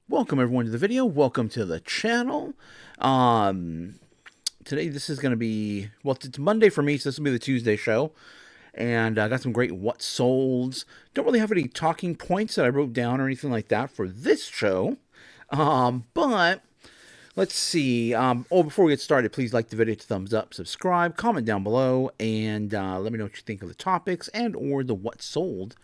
Welcome everyone to the video. Welcome to the channel. Today this is going to be, well, it's Monday for me, so this will be the Tuesday show. And I got some great what solds. Don't really have any talking points that I wrote down or anything like that for this show. But let's see. Before we get started, please like the video, thumbs up, subscribe, comment down below, and let me know what you think of the topics and or the what sold.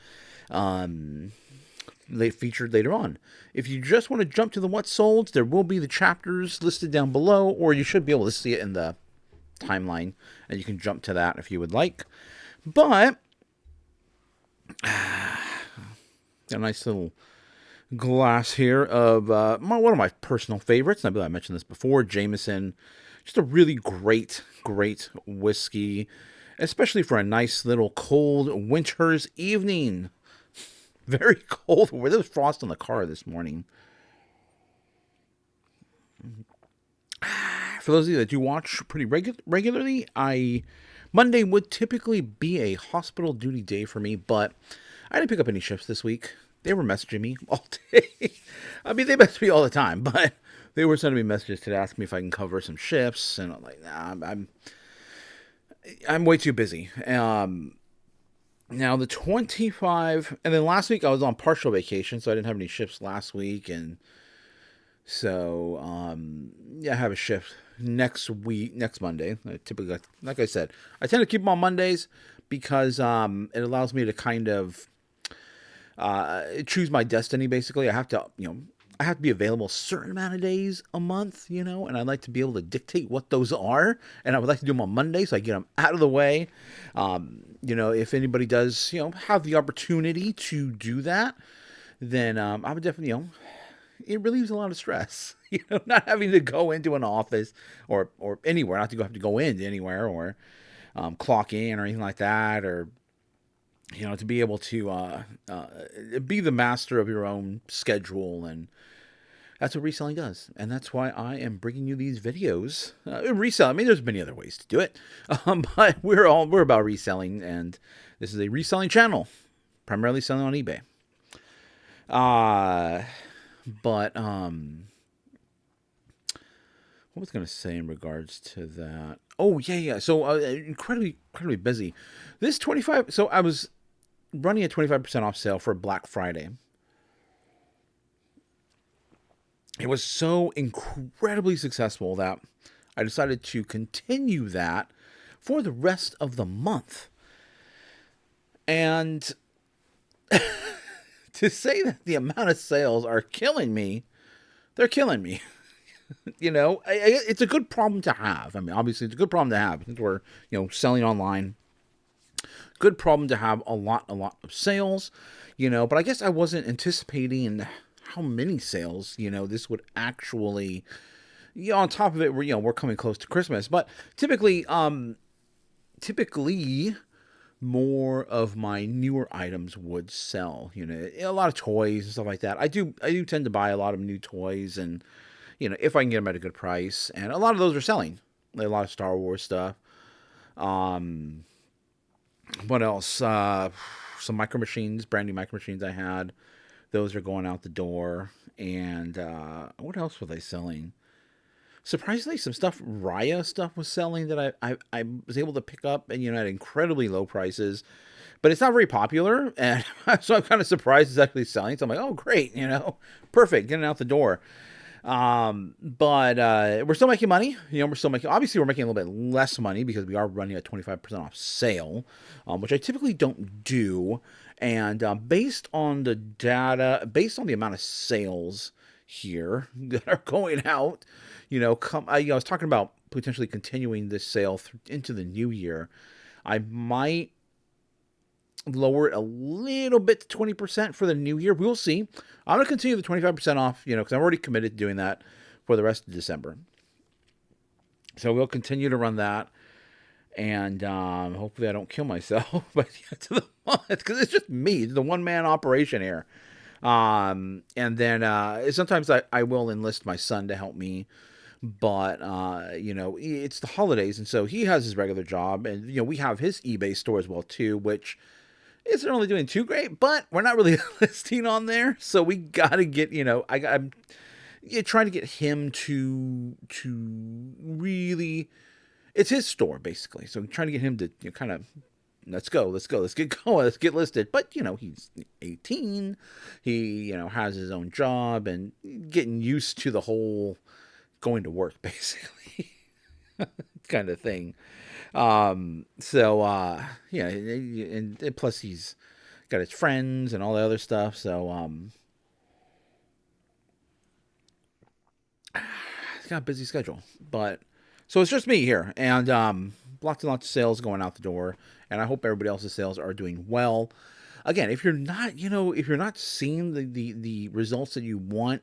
They featured later on. If you just want to jump to the what sold, there will be the chapters listed down below, or you should be able to see it in the timeline, and you can jump to that if you would like. But a nice little glass here of one of my personal favorites. I believe I mentioned this before, Jameson. Just a really great whiskey, especially for a nice little cold winter's evening. Very cold. There was frost on the car this morning. For those of you that do watch pretty regularly, Monday would typically be a hospital duty day for me, but I didn't pick up any shifts this week. They were messaging me all day. I mean, they message me all the time, but they were sending me messages to ask me if I can cover some shifts, and I'm like, nah, I'm way too busy. Now the 25, and then last week I was on partial vacation, so I didn't have any shifts last week, and so yeah, I have a shift next Monday. I typically, like I said, I tend to keep them on Mondays because it allows me to kind of choose my destiny. Basically, I have to, I have to be available a certain amount of days a month, and I'd like to be able to dictate what those are. And I would like to do them on Monday so I get them out of the way. If anybody does, have the opportunity to do that, then I would definitely, it relieves a lot of stress, not having to go into an office or anywhere, not to have to go into anywhere or clock in or anything like that, or to be able to be the master of your own schedule. And that's what reselling does. And that's why I am bringing you these videos. Resell, I mean, there's many other ways to do it. But we're about reselling. And this is a reselling channel, primarily selling on eBay. What was I going to say in regards to that? Oh, yeah. So incredibly busy. This 25, so I was running a 25% off sale for Black Friday. It was so incredibly successful that I decided to continue that for the rest of the month. And to say that the amount of sales are killing me, they're killing me. It's a good problem to have. I mean, obviously, it's a good problem to have since we're, selling online. Good problem to have a lot of sales, but I guess I wasn't anticipating how many sales, this would actually, on top of it, we're coming close to Christmas, but typically more of my newer items would sell, a lot of toys and stuff like that. I do tend to buy a lot of new toys, and, if I can get them at a good price, and a lot of those are selling, like a lot of Star Wars stuff. What else? Some micro machines, brand new micro machines I had. Those are going out the door. And what else were they selling? Surprisingly, some stuff, Raya stuff was selling that I was able to pick up and, at incredibly low prices. But it's not very popular. And so I'm kind of surprised it's actually selling. So I'm like, oh, great, perfect, getting out the door. But we're still making money. Obviously we're making a little bit less money because we are running a 25% off sale, which I typically don't do. And based on the data, based on the amount of sales here that are going out, I was talking about potentially continuing this sale into the new year. I might lower it a little bit to 20% for the new year. We'll see. I'm going to continue the 25% off, because I'm already committed to doing that for the rest of December. So we'll continue to run that. And hopefully I don't kill myself by the end of the month, because it's just me. It's the one-man operation here. And then sometimes I will enlist my son to help me. But, it's the holidays, and so he has his regular job. And, we have his eBay store as well, too, which isn't really doing too great, but we're not really listing on there. So we got to get, I'm trying to get him to really, it's his store basically. So I'm trying to get him to kind of, let's go, let's get going, let's get listed. But he's 18, he has his own job and getting used to the whole going to work basically kind of thing. Yeah, and plus he's got his friends and all the other stuff. So he's got a busy schedule, but so it's just me here, and lots and lots of sales going out the door, and I hope everybody else's sales are doing well. Again, if you're not, if you're not seeing the results that you want,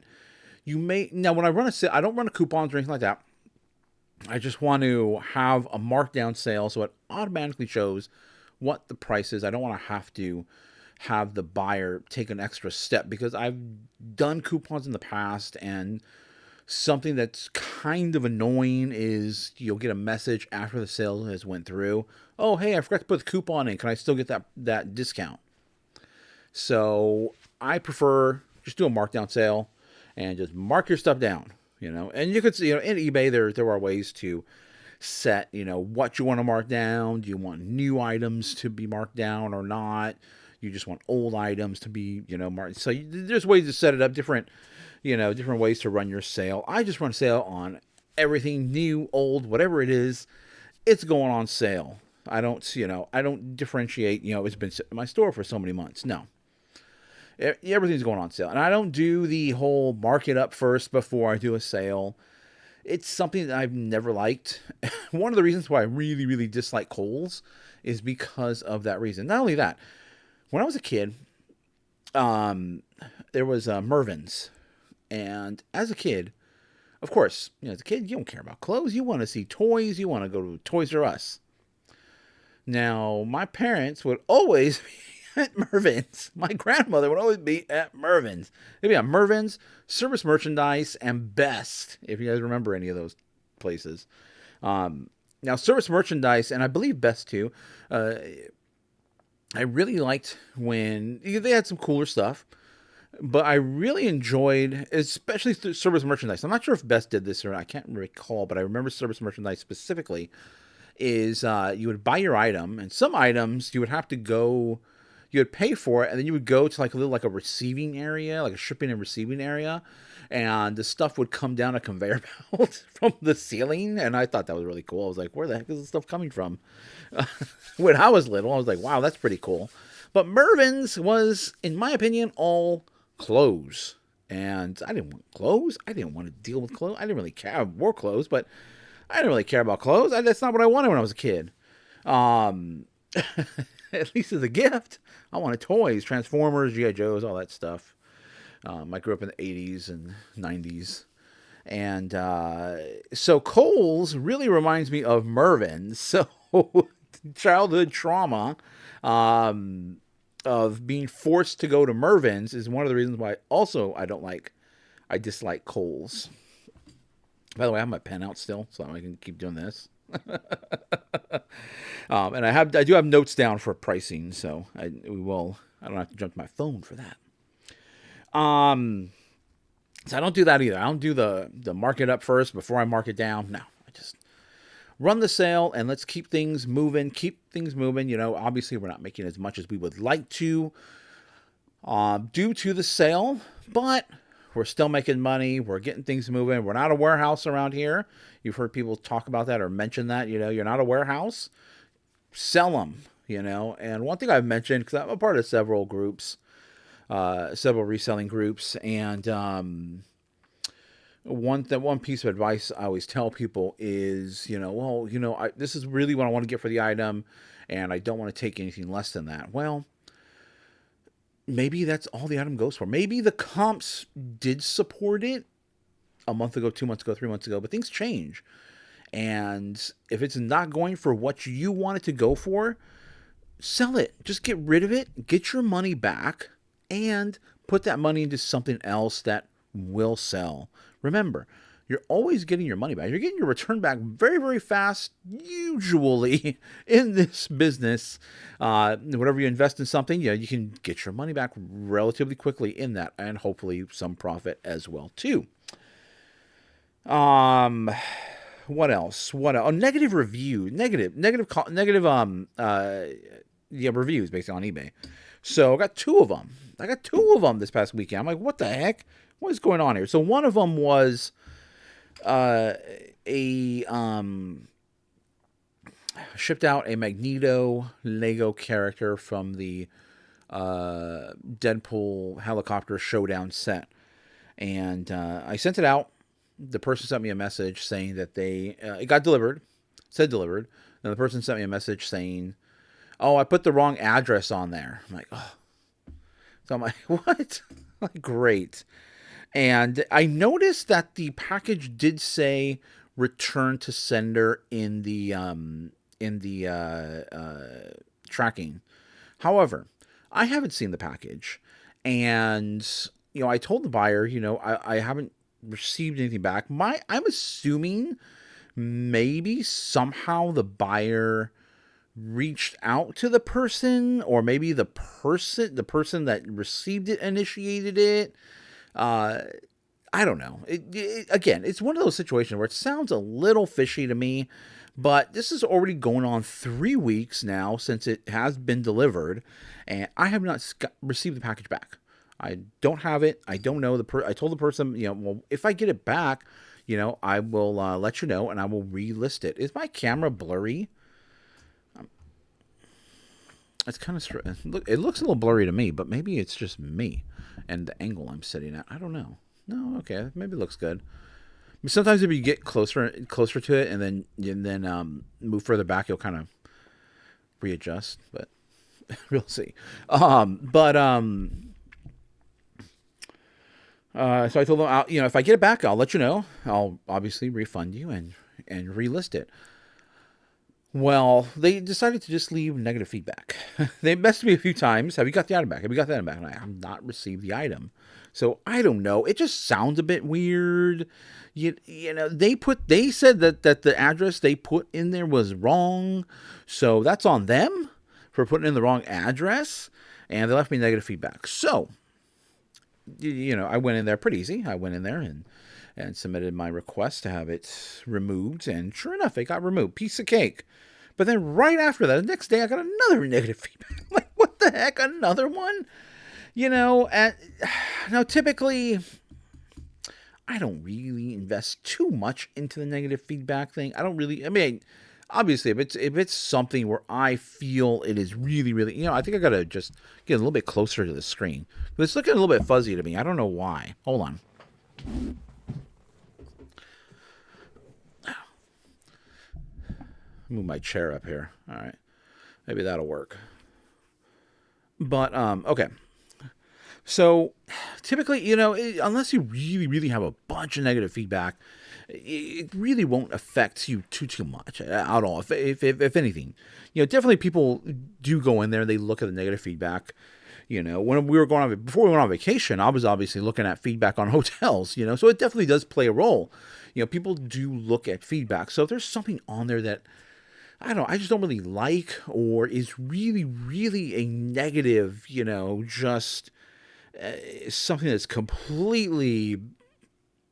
you may now when I run a sale, I don't run a coupons or anything like that. I just want to have a markdown sale so it automatically shows what the price is. I don't want to have the buyer take an extra step because I've done coupons in the past, and something that's kind of annoying is you'll get a message after the sale has went through. Oh, hey, I forgot to put the coupon in. Can I still get that discount? So I prefer just do a markdown sale and just mark your stuff down. And you could see, in eBay, there are ways to set, what you want to mark down. Do you want new items to be marked down or not? You just want old items to be, marked. So there's ways to set it up, different ways to run your sale. I just run a sale on everything, new, old, whatever it is. It's going on sale. I don't differentiate, it's been sitting in my store for so many months. No. Everything's going on sale. And I don't do the whole mark it up first before I do a sale. It's something that I've never liked. One of the reasons why I really, really dislike Kohl's is because of that reason. Not only that, when I was a kid, there was Mervyn's. And as a kid, of course, as a kid, you don't care about clothes. You want to see toys. You want to go to Toys R Us. Now, my parents would always at Mervyn's. My grandmother would always be at Mervyn's. It'd be at Mervyn's, Service Merchandise, and Best, if you guys remember any of those places. Now, Service Merchandise, and I believe Best too, I really liked when they had some cooler stuff, but I really enjoyed, especially through Service Merchandise. I'm not sure if Best did this or not. I can't recall, but I remember Service Merchandise specifically is you would buy your item, and some items you would have to go, you would pay for it, and then you would go to like a receiving area, like a shipping and receiving area, and the stuff would come down a conveyor belt from the ceiling, and I thought that was really cool. I was like, where the heck is this stuff coming from? When I was little, I was like, wow, that's pretty cool. But Mervyn's was, in my opinion, all clothes. And I didn't want clothes. I didn't want to deal with clothes. I didn't really care. I wore clothes, but I didn't really care about clothes. That's not what I wanted when I was a kid. At least as a gift, I wanted toys, Transformers, G.I. Joes, all that stuff. I grew up in the 80s and 90s. And so Kohl's really reminds me of Mervyn's. So childhood trauma of being forced to go to Mervyn's is one of the reasons why also I dislike Kohl's. By the way, I have my pen out still, so I can keep doing this. And I do have notes down for pricing, so I don't have to jump to my phone for that. So I don't do that either. I don't do the mark it up first before I mark it down. No, I just run the sale and let's keep things moving. Obviously we're not making as much as we would like to due to the sale, but we're still making money. We're getting things moving. We're not a warehouse around here. You've heard people talk about that or mention that, you're not a warehouse. Sell them, And one thing I've mentioned, because I'm a part of several groups, several reselling groups, and one piece of advice I always tell people is, this is really what I want to get for the item, and I don't want to take anything less than that. Well, maybe that's all the item goes for. Maybe the comps did support it a month ago, 2 months ago, 3 months ago, but things change. And if it's not going for what you want it to go for, sell it. Just get rid of it, get your money back, and put that money into something else that will sell. Remember, you're always getting your money back. You're getting your return back very, very fast, usually in this business. Whenever you invest in something, you can get your money back relatively quickly in that, and hopefully some profit as well too. Um, what else? What else? Oh, negative review, negative yeah, reviews basically on eBay. So I got two of them. This past weekend. I'm like, what the heck? What is going on here? So one of them was a shipped out a Magneto Lego character from the Deadpool helicopter showdown set, and I sent it out. The person sent me a message saying that it got delivered, said delivered, and the person sent me a message saying, "Oh, I put the wrong address on there." I'm like, oh. So I'm like, what? Like, great. And I noticed that the package did say return to sender in the tracking. However, I haven't seen the package, and I told the buyer, I haven't received anything back. I'm assuming maybe somehow the buyer reached out to the person, or maybe the person that received it initiated it. I don't know. Again, it's one of those situations where it sounds a little fishy to me, but this is already going on 3 weeks now since it has been delivered, and I have not received the package back. I don't have it. I don't know I told the person, well, if I get it back, I will let you know, and I will relist it. Is my camera blurry? It's kind of it looks a little blurry to me, but maybe it's just me and the angle I'm sitting at. I don't know. No, okay, maybe it looks good. Sometimes if you get closer to it and then move further back, you'll kind of readjust. But we'll see. So I told them, if I get it back, I'll let you know. I'll obviously refund you and relist it. Well, they decided to just leave negative feedback. They messaged me a few times. Have you got the item back? Have you got the item back? And I have not received the item. So I don't know. It just sounds a bit weird. They said that the address they put in there was wrong. So that's on them for putting in the wrong address. And they left me negative feedback. So, I went in there pretty easy. I went in there and submitted my request to have it removed. And sure enough, it got removed. Piece of cake. But then right after that, the next day, I got another negative feedback. I'm like, what the heck? Another one? Now typically, I don't really invest too much into the negative feedback thing. Obviously, if it's something where I feel it is really, really, I think I got to just get a little bit closer to the screen. It's looking a little bit fuzzy to me. I don't know why. Hold on. Move my chair up here. All right. Maybe that'll work. But, okay. So, typically, unless you really, really have a bunch of negative feedback, it really won't affect you too much at all, if anything. Definitely people do go in there and they look at the negative feedback. When we were before we went on vacation, I was obviously looking at feedback on hotels, so it definitely does play a role. People do look at feedback. So if there's something on there that I just don't really like, or is really, really a negative, just something that's completely,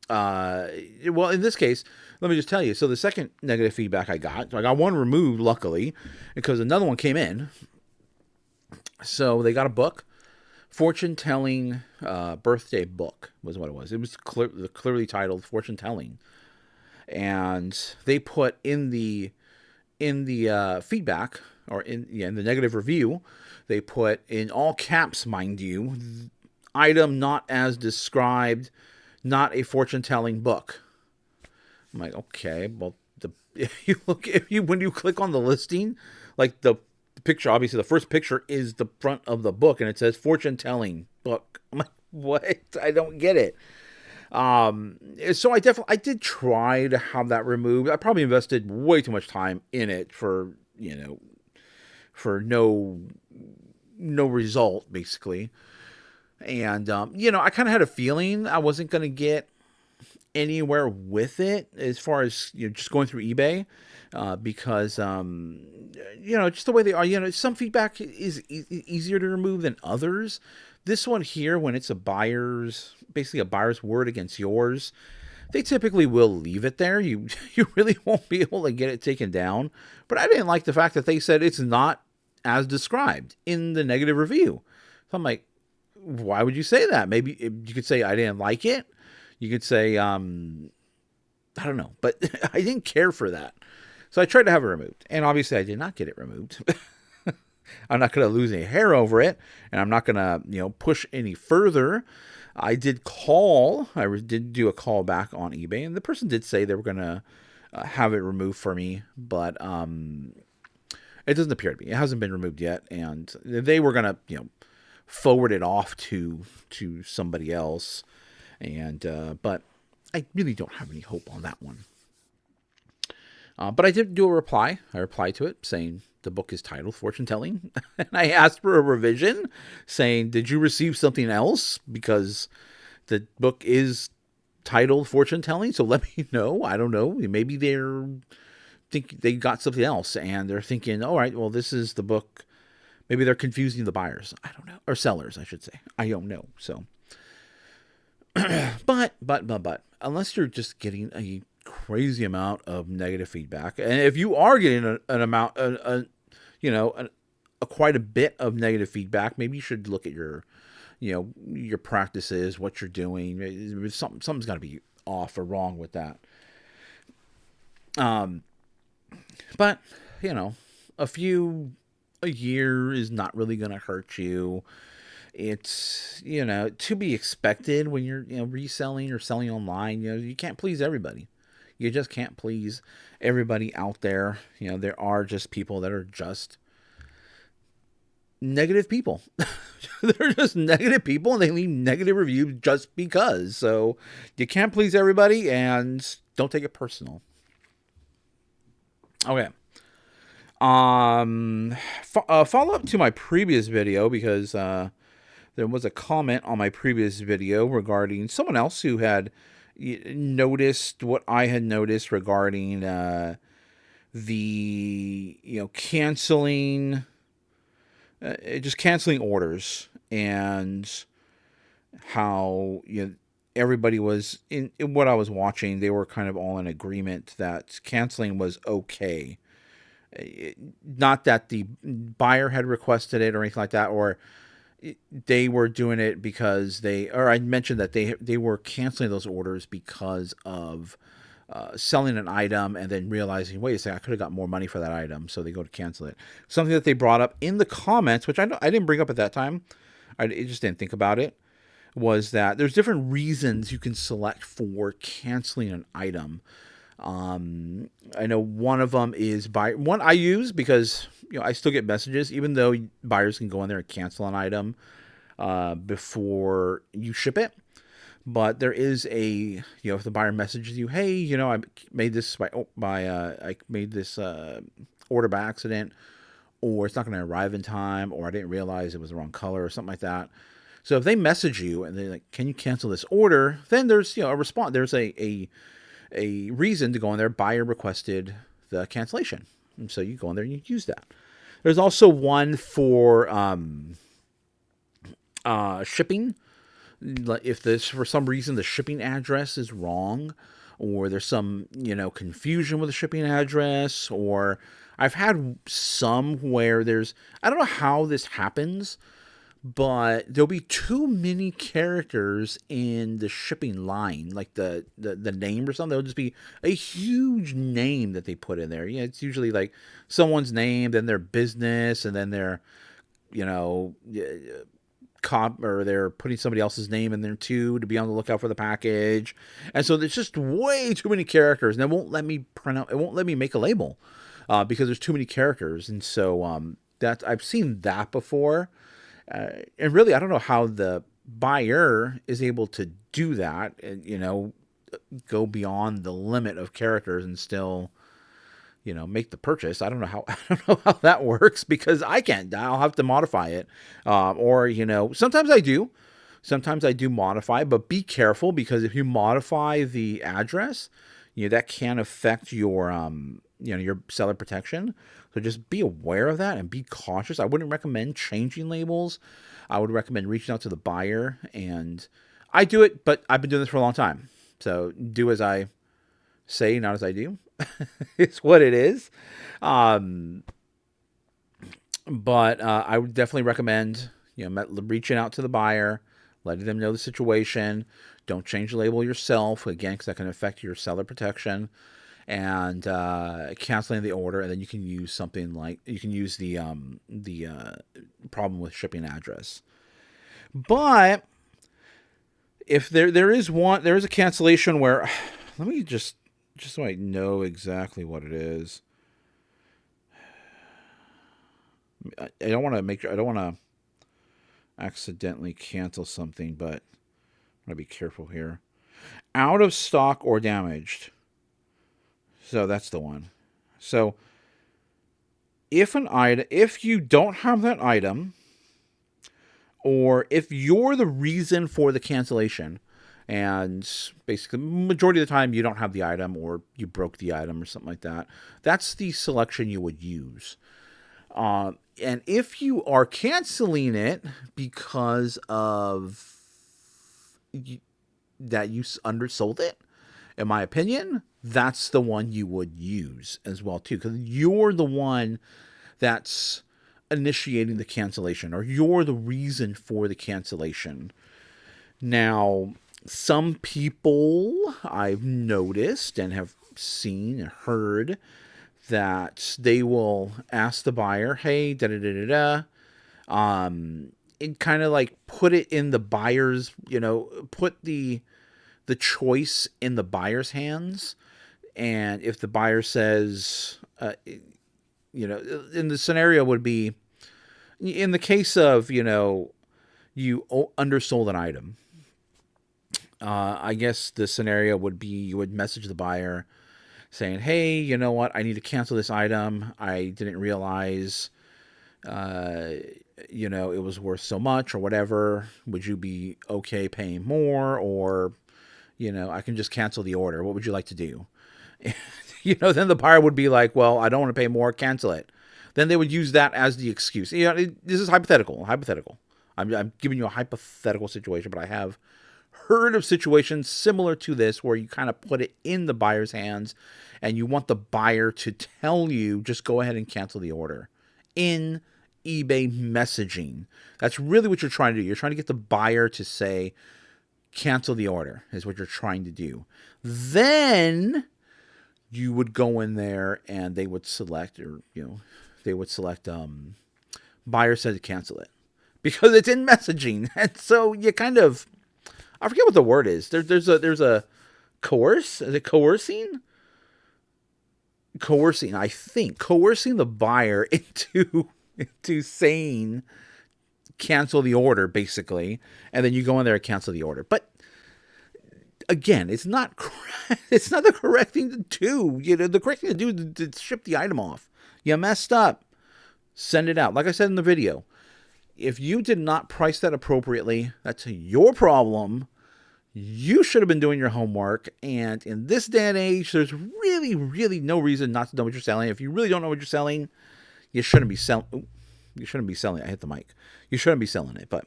well, in this case, let me just tell you. So the second negative feedback I got one removed, luckily, because another one came in. So they got a book, fortune telling birthday book was what it was. It was clearly titled fortune telling, and they put in the feedback, or in the negative review, they put in all caps, mind you, item not as described, not a fortune telling book. I'm like, okay, well, when you click on the listing, like the picture, obviously the first picture is the front of the book, and it says fortune telling book. I'm like, what? I don't get it. So I did try to have that removed. I probably invested way too much time in it for no result, basically. And, I kind of had a feeling I wasn't going to get anywhere with it as far as just going through eBay, because just the way they are. Some feedback is easier to remove than others. This one here, when it's basically a buyer's word against yours, they typically will leave it there. You really won't be able to get it taken down. But I didn't like the fact that they said it's not as described in the negative review. So I'm like, why would you say that? Maybe you could say I didn't like it. You could say, I don't know. But I didn't care for that. So I tried to have it removed. And obviously I did not get it removed. I'm not going to lose any hair over it. And I'm not going to, push any further. I did call. I did do a call back on eBay. And the person did say they were going to have it removed for me. But it doesn't appear to be. It hasn't been removed yet. And they were going to, forward it off to somebody else. And but I really don't have any hope on that one. But I did do a reply. I replied to it saying the book is titled Fortune Telling. And I asked for a revision saying, did you receive something else? Because the book is titled Fortune Telling. So let me know. I don't know. Maybe they got something else and they're thinking, all right, well, this is the book. Maybe they're confusing the buyers. I don't know. Or sellers, I should say. I don't know. So, but, unless you're just getting a crazy amount of negative feedback, and if you are getting an amount, quite a bit of negative feedback, maybe you should look at your practices, what you're doing. Something's got to be off or wrong with that. But a year is not really going to hurt you. It's, to be expected when you're, reselling or selling online. You can't please everybody. You just can't please everybody out there. There are just people that are just negative people. They're just negative people and they leave negative reviews just because. So you can't please everybody and don't take it personal. Okay. Follow up to my previous video because there was a comment on my previous video regarding someone else who had noticed what I had noticed regarding the canceling orders and how everybody was in what I was watching. They were kind of all in agreement that canceling was okay. Not that the buyer had requested it or anything like that, or they were doing it because I mentioned that they were canceling those orders because of selling an item and then realizing, wait a second, I could have got more money for that item. So they go to cancel it. Something that they brought up in the comments, which I didn't bring up at that time. I just didn't think about it, was that there's different reasons you can select for canceling an item. I know one of them is one I use because I still get messages, even though buyers can go in there and cancel an item before you ship it. But there is if the buyer messages you, hey, I made this order by accident, or it's not going to arrive in time, or I didn't realize it was the wrong color or something like that. So if they message you and they're like, can you cancel this order? Then there's a response. There's a reason to go in there. Buyer requested the cancellation, and so you go in there and you use that. There's also one for shipping. If for some reason the shipping address is wrong, or there's some confusion with the shipping address, or I've had some where I don't know how this happens, but there'll be too many characters in the shipping line, like the name or something. There'll just be a huge name that they put in there. It's usually like someone's name, then their business, and then their, or they're putting somebody else's name in there too to be on the lookout for the package. And so there's just way too many characters, and it won't let me print out. It won't let me make a label because there's too many characters. And so I've seen that before. And really, I don't know how the buyer is able to do that and, go beyond the limit of characters and still, make the purchase. I don't know how that works because I can't. I'll have to modify it. Or, sometimes I do. Sometimes I do modify, but be careful, because if you modify the address, that can affect your your seller protection. So just be aware of that and be cautious. I wouldn't recommend changing labels. I would recommend reaching out to the buyer, and I do it, but I've been doing this for a long time. So do as I say, not as I do. It's what it is. Um, but I would definitely recommend reaching out to the buyer, letting them know the situation. Don't change the label yourself, again, because that can affect your seller protection. And canceling the order, and then you can use something like the problem with shipping address. But if there is a cancellation where, let me just so I know exactly what it is. I don't want to accidentally cancel something, but I'm gonna be careful here. Out of stock or damaged. So that's the one. So if you don't have that item, or if you're the reason for the cancellation, and basically majority of the time you don't have the item, or you broke the item or something like that, that's the selection you would use. And if you are canceling it because of that you undersold it, in my opinion, that's the one you would use as well too, because you're the one that's initiating the cancellation, or you're the reason for the cancellation. Now, some people I've noticed and have seen and heard that they will ask the buyer, hey, da da da da da, and kind of like put it in the buyer's, put the choice in the buyer's hands. And if the buyer says, in the scenario would be, in the case of, you undersold an item, I guess the scenario would be, you would message the buyer saying, hey, you know what, I need to cancel this item. I didn't realize, it was worth so much or whatever. Would you be okay paying more? Or, I can just cancel the order. What would you like to do? Then the buyer would be like, well, I don't want to pay more, cancel it. Then they would use that as the excuse. This is hypothetical. I'm giving you a hypothetical situation, but I have heard of situations similar to this where you kind of put it in the buyer's hands and you want the buyer to tell you, just go ahead and cancel the order in eBay messaging. That's really what you're trying to do. You're trying to get the buyer to say, cancel the order, is what you're trying to do. Then you would go in there and they would select, buyer said to cancel it, because it's in messaging. And so you kind of, I forget what the word is. There's a coerce. Is it coercing? Coercing, I think. Coercing the buyer into saying cancel the order, basically. And then you go in there and cancel the order. But again, it's not the correct thing to do. The correct thing to do is to ship the item off. You messed up. Send it out. Like I said in the video, if you did not price that appropriately, that's your problem. You should have been doing your homework. And in this day and age, there's really, really no reason not to know what you're selling. If you really don't know what you're selling, you shouldn't be selling. You shouldn't be selling it. I hit the mic. You shouldn't be selling it. But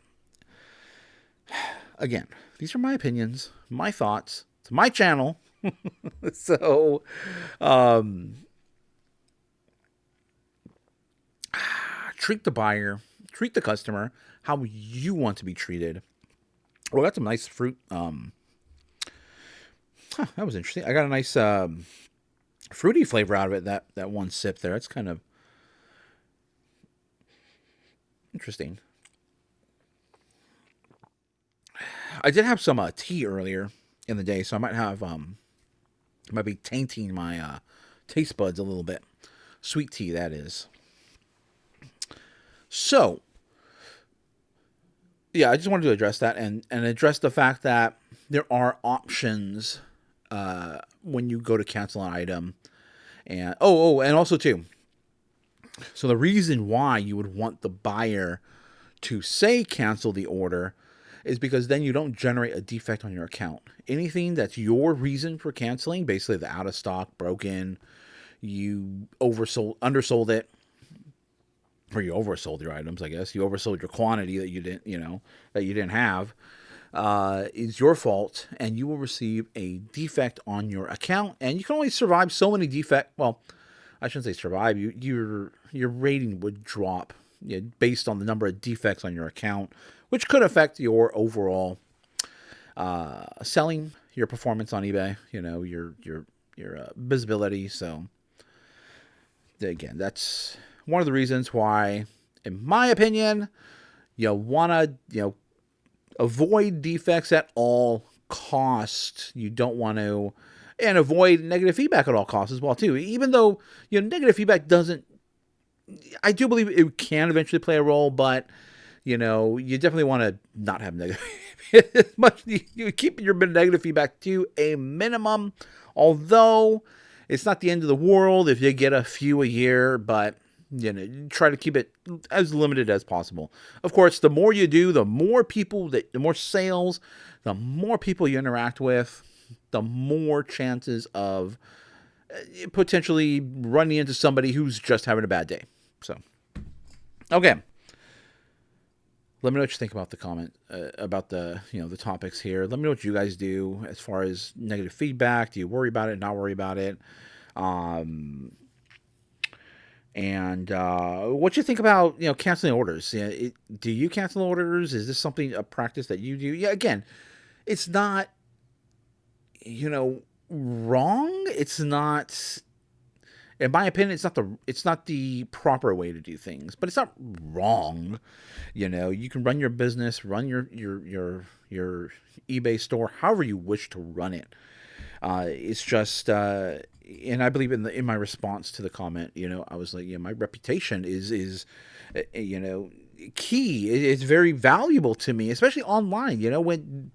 again, these are my opinions, my thoughts. It's my channel. So, treat the buyer, treat the customer how you want to be treated. Oh, got some nice fruit. That was interesting. I got a nice fruity flavor out of it. That one sip there. It's kind of interesting. I did have some tea earlier in the day, so I might be tainting my taste buds a little bit. Sweet tea, that is. So, yeah, I just wanted to address that and address the fact that there are options when you go to cancel an item. And and also too, so the reason why you would want the buyer to say cancel the order is because then you don't generate a defect on your account. Anything that's your reason for canceling, basically the out of stock, broken, you undersold it, or you oversold your items, I guess. You oversold your quantity that you didn't have, is your fault, and you will receive a defect on your account. And you can only survive so many defects. Well, I shouldn't say survive. Your rating would drop, based on the number of defects on your account, which could affect your overall selling, your performance on eBay. Your visibility. So again, that's one of the reasons why, in my opinion, you want to avoid defects at all costs. You don't want to, and avoid negative feedback at all costs as well too. Even though negative feedback doesn't, I do believe it can eventually play a role, but you definitely want to not have negative. As much you keep your negative feedback to a minimum. Although it's not the end of the world if you get a few a year, but try to keep it as limited as possible. Of course, the more you do, the more sales, the more people you interact with, the more chances of potentially running into somebody who's just having a bad day. So, okay. Let me know what you think about the comment, about the topics here. Let me know what you guys do as far as negative feedback. Do you worry about it? Not worry about it? And what you think about canceling orders? Do you cancel orders? Is this a practice that you do? Yeah, again, it's not wrong. It's not, in my opinion, it's not the proper way to do things, but it's not wrong. You can run your business, run your eBay store however you wish to run it. It's just, and I believe in my response to the comment, I was like, my reputation is key. It's very valuable to me, especially online. When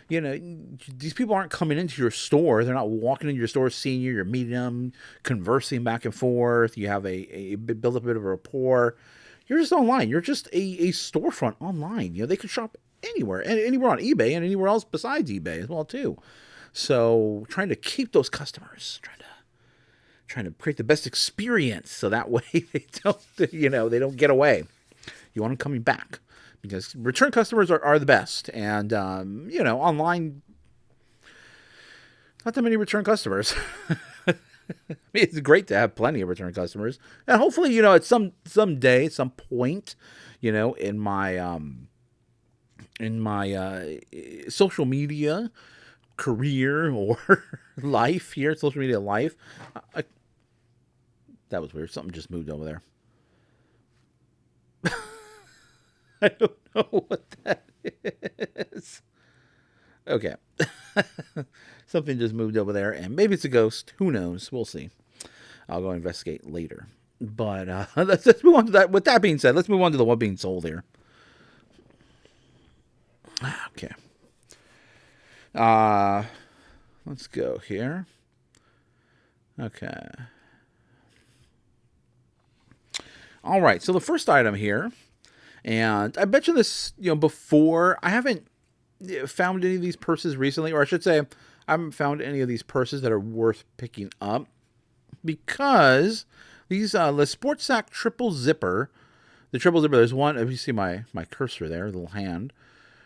these people aren't coming into your store. They're not walking into your store, seeing you. You're meeting them, conversing back and forth. You have build up a bit of a rapport. You're just online. You're just a storefront online. They could shop anywhere on eBay and anywhere else besides eBay as well too. So trying to keep those customers, trying to create the best experience, so that way they don't get away. You want them coming back, because return customers are the best. And online, not that many return customers. I mean, it's great to have plenty of return customers, and hopefully, at some day, at some point, in my social media career or life here, social media life. That was weird. Something just moved over there. I don't know what that is. Okay. Something just moved over there, and maybe it's a ghost. Who knows? We'll see. I'll go investigate later. But let's move on to that. With that being said, let's move on to the what being sold here. Okay. Let's go here. Okay. All right. So the first item here, and I mentioned this, before. I haven't found any of these purses recently, or I should say, I haven't found any of these purses that are worth picking up, because these the Sport Sack triple zipper, the triple zipper. There's one. If you see my cursor there, little hand.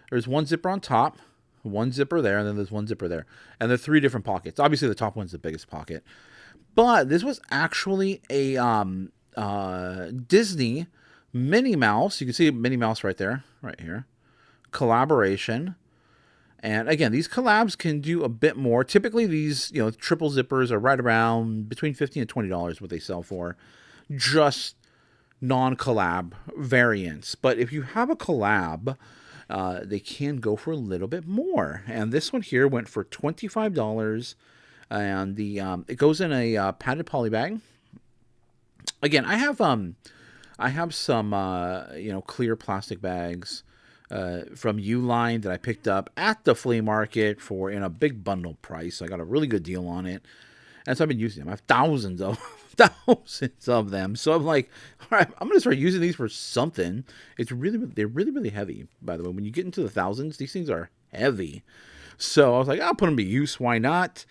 There's one zipper on top, one zipper there, and then there's one zipper there, and they're 3 different pockets. Obviously, the top one's the biggest pocket, but this was actually a Disney Minnie Mouse. You can see Minnie Mouse right there, right here. Collaboration. And again, these collabs can do a bit more. Typically, these triple zippers are right around between $15 and $20 what they sell for, just non-collab variants. But if you have a collab, they can go for a little bit more. And this one here went for $25, and it goes in a padded poly bag. Again, I have some clear plastic bags from Uline that I picked up at the flea market in a big bundle price. I got a really good deal on it. And so I've been using them. I have thousands of thousands of them. So I'm like, all right, I'm gonna start using these for something. They're really really heavy. By the way, when you get into the thousands, these things are heavy. So I was like, I'll put them to use. Why not?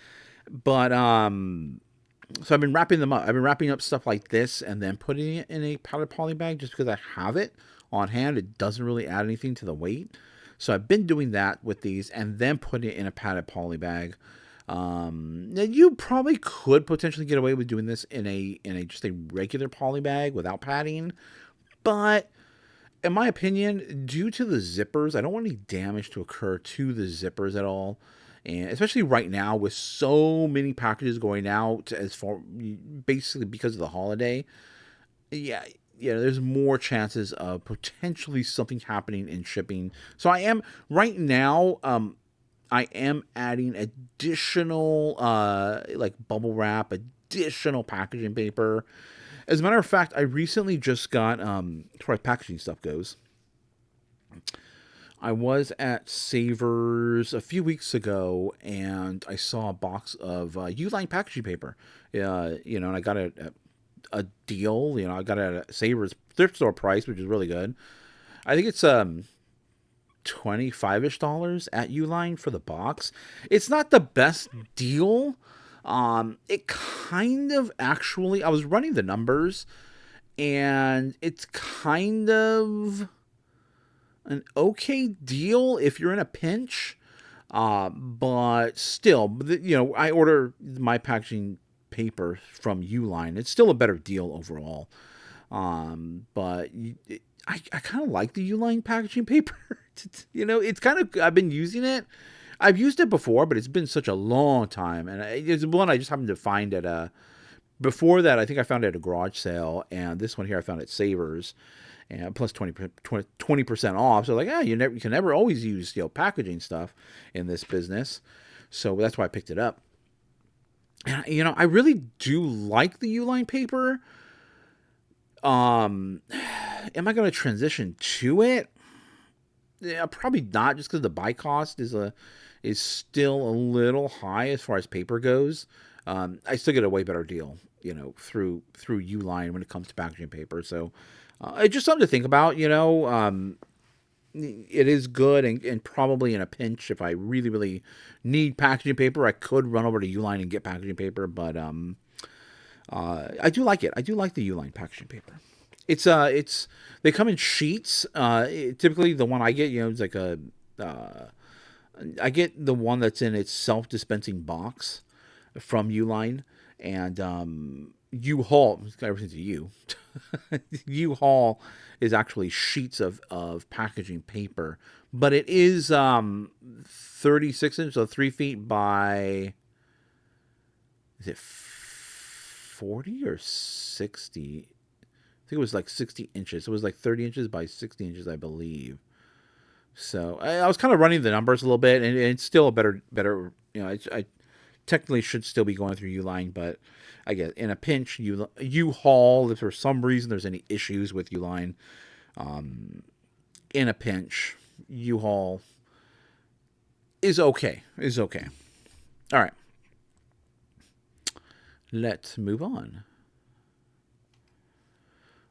But so I've been wrapping them up. I've been wrapping up stuff like this and then putting it in a powdered poly bag just because I have it on hand. It doesn't really add anything to the weight. So I've been doing that with these and then putting it in a padded poly bag. Now you probably could potentially get away with doing this in a just a regular poly bag without padding, but in my opinion, due to the zippers, I don't want any damage to occur to the zippers at all. And especially right now with so many packages going out as far basically because of the holiday. Yeah, there's more chances of potentially something happening in shipping. So I am right now, I am adding additional like bubble wrap, additional packaging paper. As a matter of fact, I recently just got, as far as packaging stuff goes, I was at Savers a few weeks ago, and I saw a box of Uline packaging paper. And I got a deal. I got it at a Savers thrift store price, which is really good. I think it's $25-ish at Uline for the box. It's not the best deal. It kind of actually, I was running the numbers, and it's kind of an okay deal if you're in a pinch. But still, I order my packaging paper from Uline. It's still a better deal overall. But I kind of like the Uline packaging paper. It's kind of, I've been using it. I've used it before, but it's been such a long time. And it's one I just happened to find before that, I think I found it at a garage sale. And this one here I found at Savers. And plus 20% off. So like, you can never always use packaging stuff in this business. So that's why I picked it up. And I really do like the Uline paper. Am I going to transition to it? Yeah, probably not, just because the buy cost is still a little high as far as paper goes. I still get a way better deal, through Uline when it comes to packaging paper. So it's just something to think about. It is good, and probably in a pinch, if I really really need packaging paper, I could run over to Uline and get packaging paper. But I do like it. I do like the Uline packaging paper. It's they come in sheets. Typically the one I get, it's like I get the one that's in its self-dispensing box from Uline, and U-Haul, everything's a U. U-Haul is actually sheets of packaging paper, but it is 36 inches, so 3 feet by, is it 40 or 60? I think it was like 60 inches. It was like 30 inches by 60 inches, I believe. So I was kind of running the numbers a little bit, and it's still a better. I technically should still be going through Uline, but I guess in a pinch, U-Haul, if for some reason there's any issues with Uline, in a pinch, U-Haul is okay. All right. Let's move on.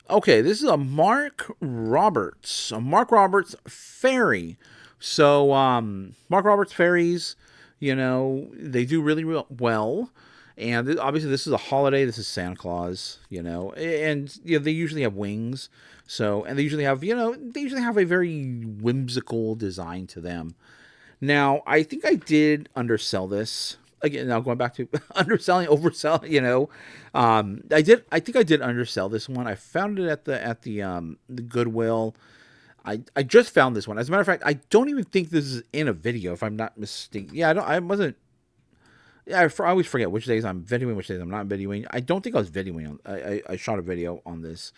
Okay, this is a Mark Roberts ferry. So, Mark Roberts ferries, they do really well. And obviously this is a holiday. This is Santa Claus, and they usually have wings. So, and they usually have a very whimsical design to them. Now, I think I did undersell this. Again, now going back to underselling, overselling, I think I did undersell this one. I found it at the Goodwill. I just found this one. As a matter of fact, I don't even think this is in a video, if I'm not mistaken. Yeah, I wasn't. Yeah, I always forget which days I'm videoing, which days I'm not videoing. I don't think I was videoing. I shot a video on this,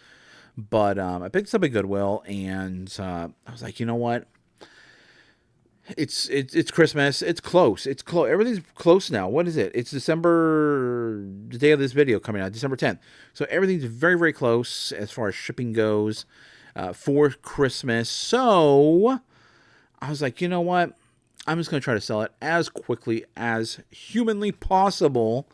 but I picked this up at Goodwill, and I was like, you know what? It's Christmas. It's close. Everything's close now. What is it? It's December, the day of this video coming out, December 10th. So everything's very, very close as far as shipping goes for Christmas. So I was like, you know what? I'm just going to try to sell it as quickly as humanly possible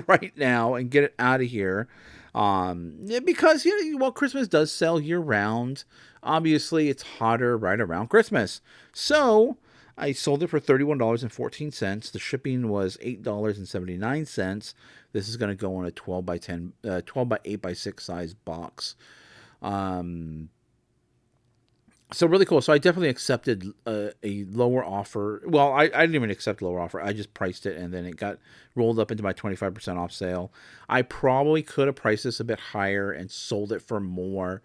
right now and get it out of here. Because well, Christmas does sell year round. Obviously, it's hotter right around Christmas. So I sold it for $31.14. The shipping was $8.79. This is going to go in a 12 by 10, 12 by 8 by 6 size box. So really cool. So I definitely accepted a lower offer. Well, I didn't even accept a lower offer. I just priced it, and then it got rolled up into my 25% off sale. I probably could have priced this a bit higher and sold it for more.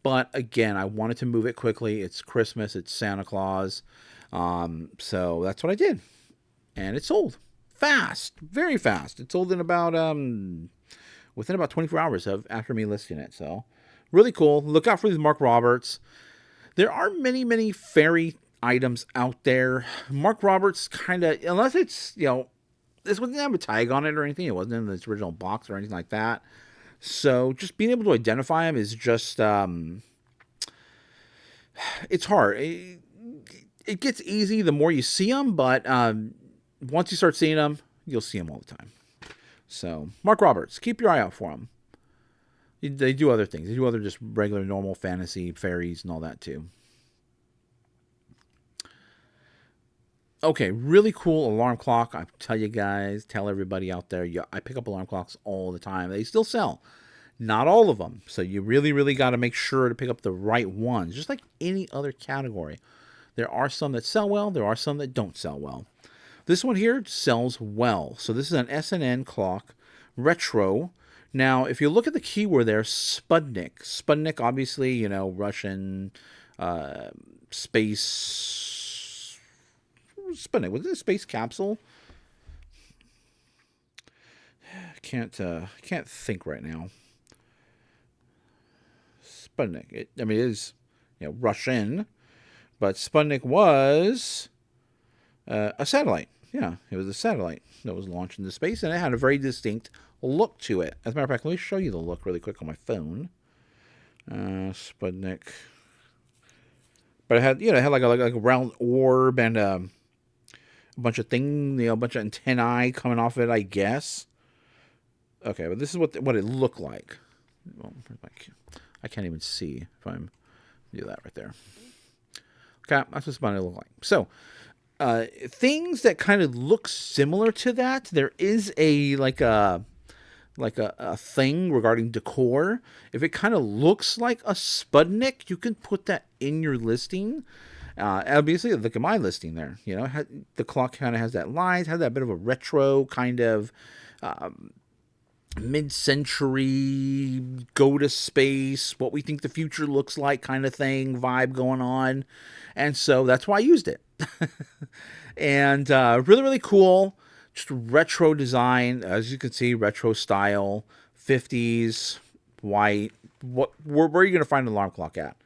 But again, I wanted to move it quickly. It's Christmas. It's Santa Claus. So that's what I did. And it sold fast, very fast. It sold in about within about 24 hours of after me listing it. So really cool. Look out for these Mark Roberts. There are many, many fairy items out there. Mark Roberts kind of, unless it's, this wasn't have a tag on it or anything. It wasn't in its original box or anything like that. So just being able to identify them is just, it's hard. It gets easy the more you see them, but once you start seeing them, you'll see them all the time. So Mark Roberts, keep your eye out for them. They do other things. They do other just regular, normal fantasy, fairies, and all that, too. Okay, really cool alarm clock. I tell you guys, tell everybody out there, I pick up alarm clocks all the time. They still sell. Not all of them. So you really, really got to make sure to pick up the right ones. Just like any other category. There are some that sell well. There are some that don't sell well. This one here sells well. So this is an SNN clock, retro. Now, if you look at the keyword there, Sputnik. Sputnik, obviously, Russian space. Sputnik, was it a space capsule? Can't think right now. Sputnik. It is, Russian, but Sputnik was a satellite. Yeah, it was a satellite that was launched into space, and it had a very distinct look to it. As a matter of fact, let me show you the look really quick on my phone. Sputnik. But it had, like a round orb and a bunch of things, a bunch of antennae coming off it, I guess. Okay, but this is what it looked like. Well, I can't even see if I'm do that right there. Okay, that's what Sputnik looked like. So, things that kind of look similar to that. There is a thing regarding decor. If it kind of looks like a Sputnik, you can put that in your listing. Obviously, look at my listing there. The clock kind of has that line, has that bit of a retro kind of mid-century, go to space, what we think the future looks like kind of thing, vibe going on. And so that's why I used it. And really, really cool. Just retro design, as you can see, retro style, 50s, white. Where are you going to find an alarm clock at?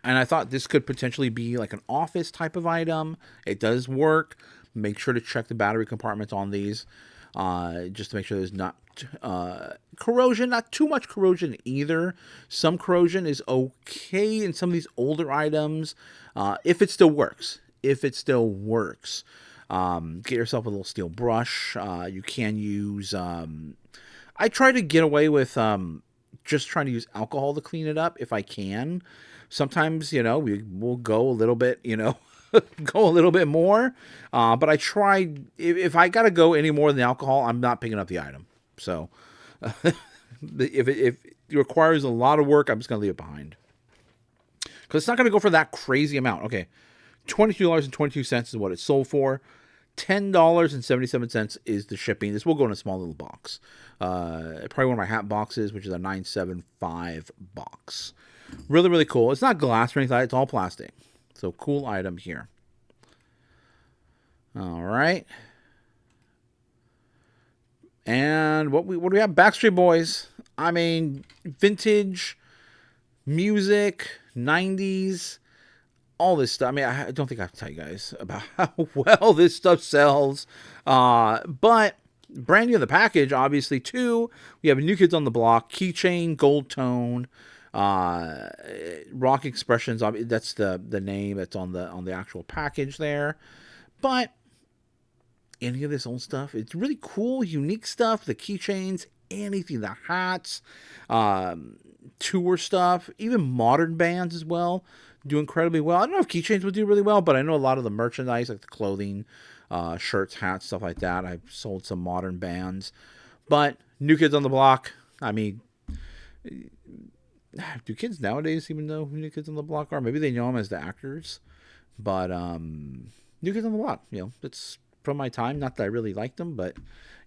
And I thought this could potentially be like an office type of item. It does work. Make sure to check the battery compartments on these, just to make sure there's not corrosion, not too much corrosion either. Some corrosion is okay in some of these older items, if it still works. Get yourself a little steel brush. You can use, I try to get away with just trying to use alcohol to clean it up if I can. Sometimes, we will go a little bit, go a little bit more. But I try, if I got to go any more than alcohol, I'm not picking up the item. So if it requires a lot of work, I'm just going to leave it behind. Because it's not going to go for that crazy amount. Okay, $22.22 is what it sold for. $10.77 is the shipping. This will go in a small little box. Probably one of my hat boxes, which is a 975 box. Really, really cool. It's not glass or anything like that. It's all plastic. So cool item here. All right. And what do we have? Backstreet Boys. I mean, vintage music, 90s, all this stuff. I mean, I don't think I have to tell you guys about how well this stuff sells. But brand new in the package, obviously, too. We have New Kids on the Block, keychain, gold tone, Rock Expressions. That's the name that's on the actual package there. But any of this old stuff. It's really cool, unique stuff. The keychains, anything, the hats, tour stuff, even modern bands as well do incredibly well. I don't know if keychains would do really well, but I know a lot of the merchandise, like the clothing, shirts, hats, stuff like that. I've sold some modern bands. But New Kids on the Block, I mean, do kids nowadays even know who New Kids on the Block are? Maybe they know them as the actors. But New Kids on the Block, it's from my time. Not that I really like them, but,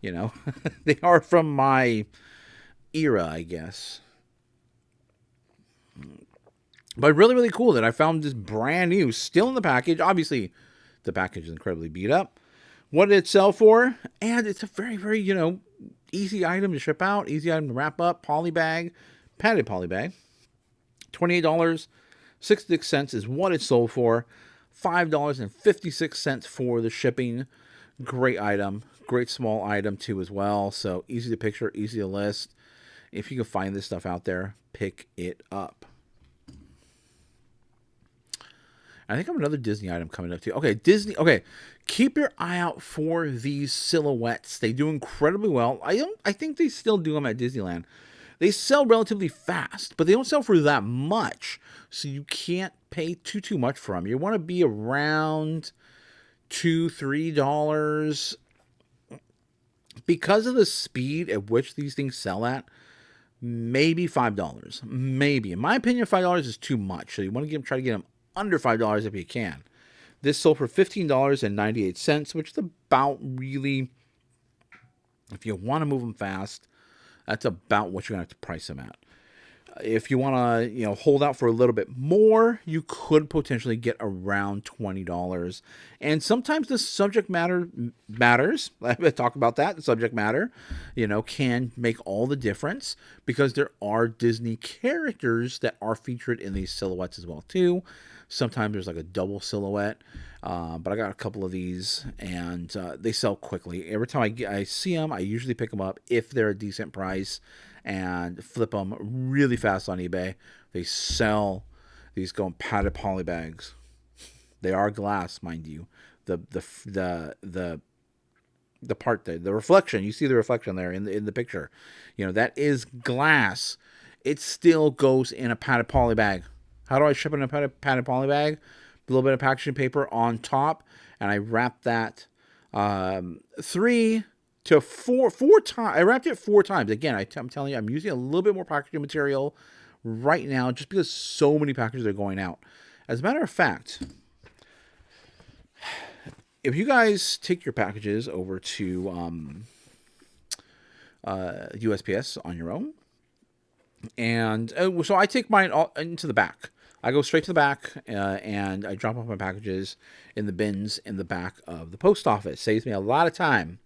they are from my era, I guess. But really, really cool that I found this brand new, still in the package. Obviously, the package is incredibly beat up. What did it sell for? And it's a very, very, easy item to ship out, easy item to wrap up. Poly bag, padded poly bag. $28.66 is what it sold for. $5.56 for the shipping. Great item. Great small item, too, as well. So easy to picture, easy to list. If you can find this stuff out there, pick it up. I think I have another Disney item coming up too. Okay, Disney. Okay, keep your eye out for these silhouettes. They do incredibly well. I think they still do them at Disneyland. They sell relatively fast, but they don't sell for that much, so you can't pay too much for them. You want to be around $2-3 because of the speed at which these things sell at. Maybe $5. Maybe, in my opinion, $5 is too much. So you want to try to get them under $5 if you can. This sold for $15.98, which is about really, if you want to move them fast, that's about what you're going to have to price them at. If you want to, hold out for a little bit more, you could potentially get around $20. And sometimes the subject matter matters. I talk about that. The subject matter, can make all the difference because there are Disney characters that are featured in these silhouettes as well too. Sometimes there's like a double silhouette, but I got a couple of these, and they sell quickly. Every time I see them, I usually pick them up if they're a decent price and flip them really fast on eBay. They sell these going padded poly bags. They are glass, mind you. The part there, the reflection, you see the reflection there in the picture. That is glass. It still goes in a padded poly bag. How do I ship it in a padded poly bag? A little bit of packaging paper on top, and I wrap that 3 to 4 times. I wrapped it 4 times. Again, I'm telling you, I'm using a little bit more packaging material right now just because so many packages are going out. As a matter of fact, if you guys take your packages over to USPS on your own, and so I take mine into the back. I go straight to the back and I drop off my packages in the bins in the back of the post office. Saves me a lot of time.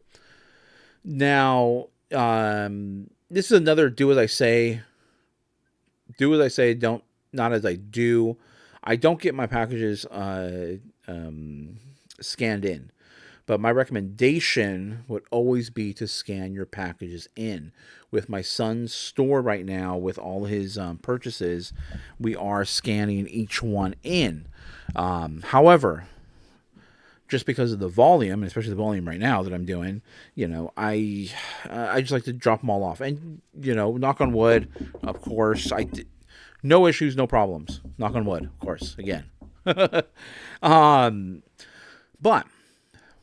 Now, this is another do as I say, not as I do. I don't get my packages scanned in. But my recommendation would always be to scan your packages in. With my son's store right now, with all his purchases, we are scanning each one in. However, just because of the volume, especially the volume right now that I'm doing, I just like to drop them all off. And, knock on wood, of course, no issues, no problems. Knock on wood, of course, again. But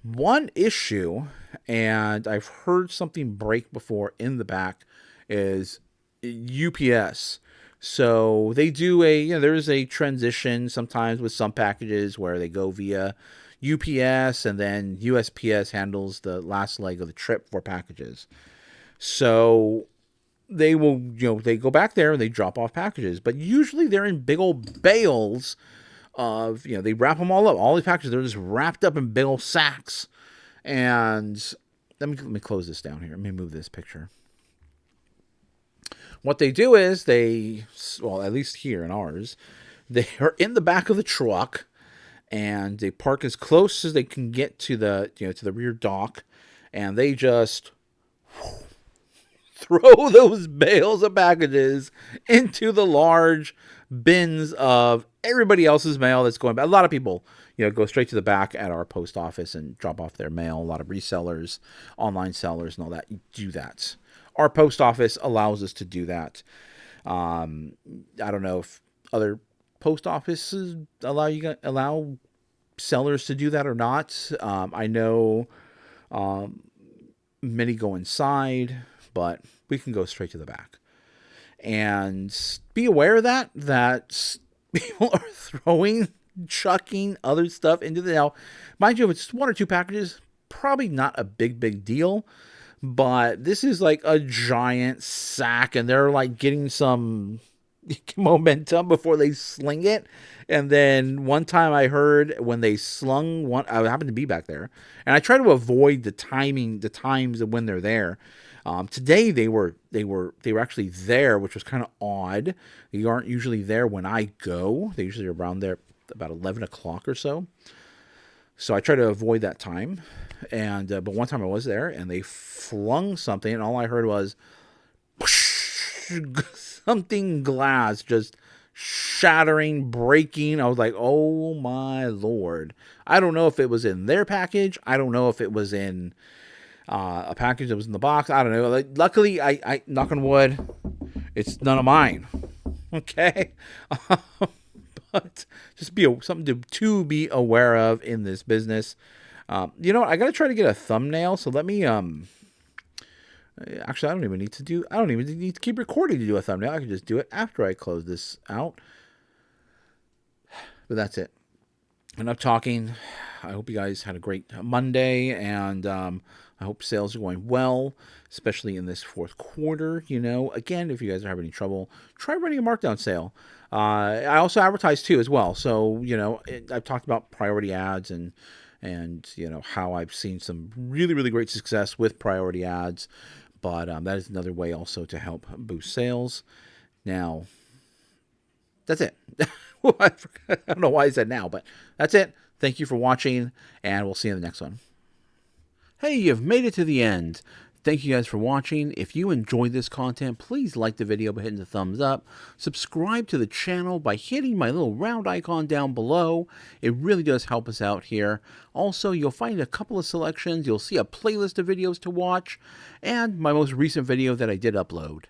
one issue, and I've heard something break before in the back, is UPS. So they do there's a transition sometimes with some packages where they go via UPS and then USPS handles the last leg of the trip for packages. So they will, they go back there and they drop off packages, but usually they're in big old bales of, they wrap them all up. All these packages, they're just wrapped up in big old sacks. And let me close this down here. Let me move this picture. What they do is at least here in ours, they are in the back of the truck and they park as close as they can get to the, to the rear dock, and they just throw those bales of packages into the large bins of everybody else's mail that's going back. A lot of people, go straight to the back at our post office and drop off their mail. A lot of resellers, online sellers, and all that do that. Our post office allows us to do that. I don't know if other post offices allow sellers to do that or not. I know many go inside, but we can go straight to the back. And be aware of that people are chucking other stuff into the mail. Mind you, if it's 1 or 2 packages, probably not a big deal. But this is like a giant sack, and they're like getting some momentum before they sling it. And then one time I heard when they slung one, I happened to be back there, and I try to avoid the times of when they're there. Today they were actually there, which was kind of odd. They aren't usually there when I go. They usually are around there about 11 o'clock or so. So I try to avoid that time. And but one time I was there, and they flung something, and all I heard was something glass just shattering, breaking. I was like, oh my Lord. I don't know if it was in their package. I don't know if it was in a package that was in the box. I don't know. Like, luckily, I knock on wood, it's none of mine. Okay. But just something to be aware of in this business. You know what? I got to try to get a thumbnail. So let me, actually, I don't even need to keep recording to do a thumbnail. I can just do it after I close this out. But that's it. Enough talking. I hope you guys had a great Monday, and I hope sales are going well, especially in this fourth quarter. Again, if you guys are having any trouble, try running a markdown sale. I also advertise too as well. So, I've talked about priority ads and how I've seen some really, really great success with priority ads. But that is another way also to help boost sales. Now, that's it. I don't know why I said now, but that's it. Thank you for watching, and we'll see you in the next one. Hey, you've made it to the end. Thank you guys for watching. If you enjoyed this content, please like the video by hitting the thumbs up. Subscribe to the channel by hitting my little round icon down below. It really does help us out here. Also, you'll find a couple of selections. You'll see a playlist of videos to watch, and my most recent video that I did upload.